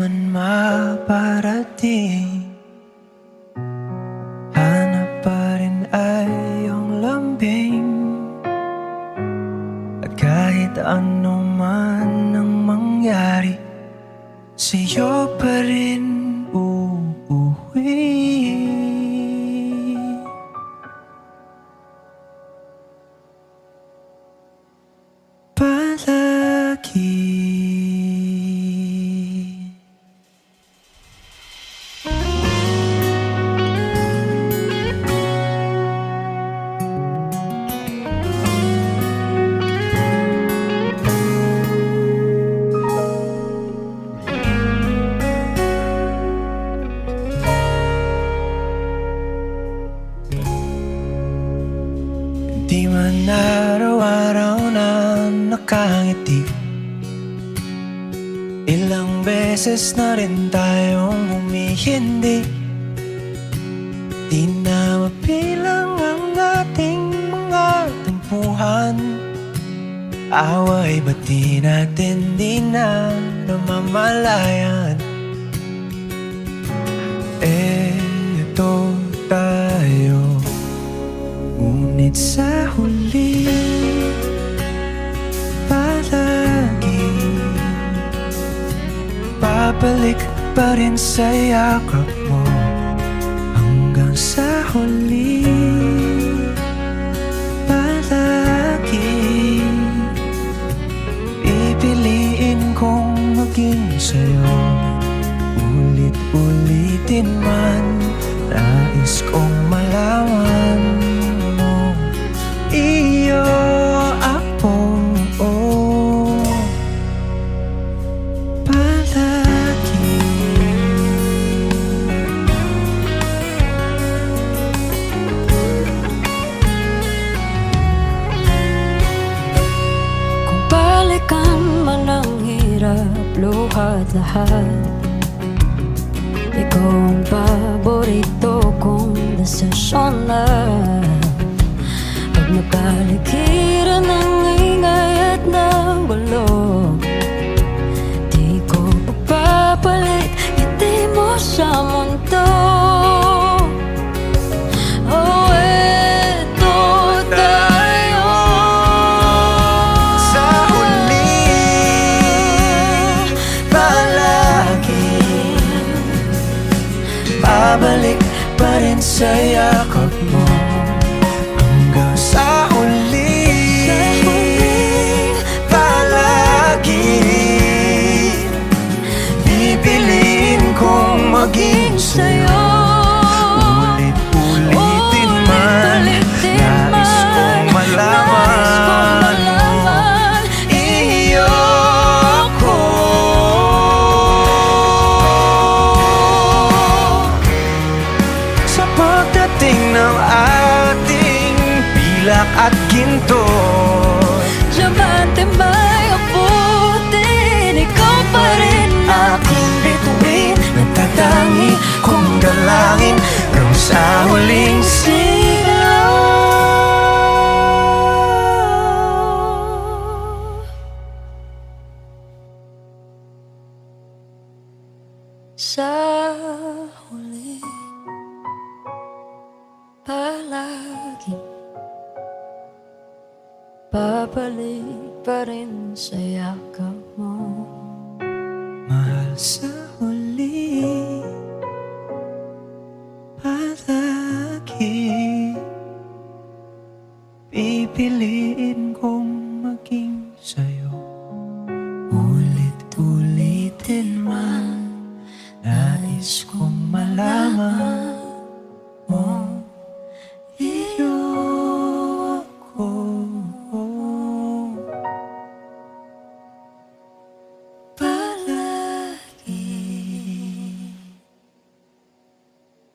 man maparating, hanap pa rin ay iyong lambing. At kahit ano man ang mangyari, sa'yo pa rin uuwi. Palagi. Di man araw-araw na nakangiti, ilang beses na rin tayong humihindi. Di na mabilang ang ating mga tampuhan, away ba't di natin di na namamalayan? Eto tayo, ngunit sa huli palagi babalik pa rin sa yakap mo. Hanggang sa huli palagi pipiliin kong maging sa'yo. Ulit-ulitin man, nais kong malaman mo, iyo ako, palagi. Kung balikan man ang hirap, luha at lahat, ikaw ang paborito kong desisyon na. Pag napaligiran ng ingay at ng bulog, di ko papapalit ngiti mo sa mundo. Oh, eto tayo Sa huli palagi babalik pa rin sa yakap mo. Hanggang sa huli palagi pipiliin kong maging sa'yo. Ulit-ulitin man, nais kong malaman mo, iyo ako. Sa pagdating ng ating pilak at ginto, Diamante may abutin, ikaw pa rin aking bituin, nagtatangi kong dalangin hanggang sa huling sigaw. sa huli palagi babalik pa rin sa yakap mo. Mahal sa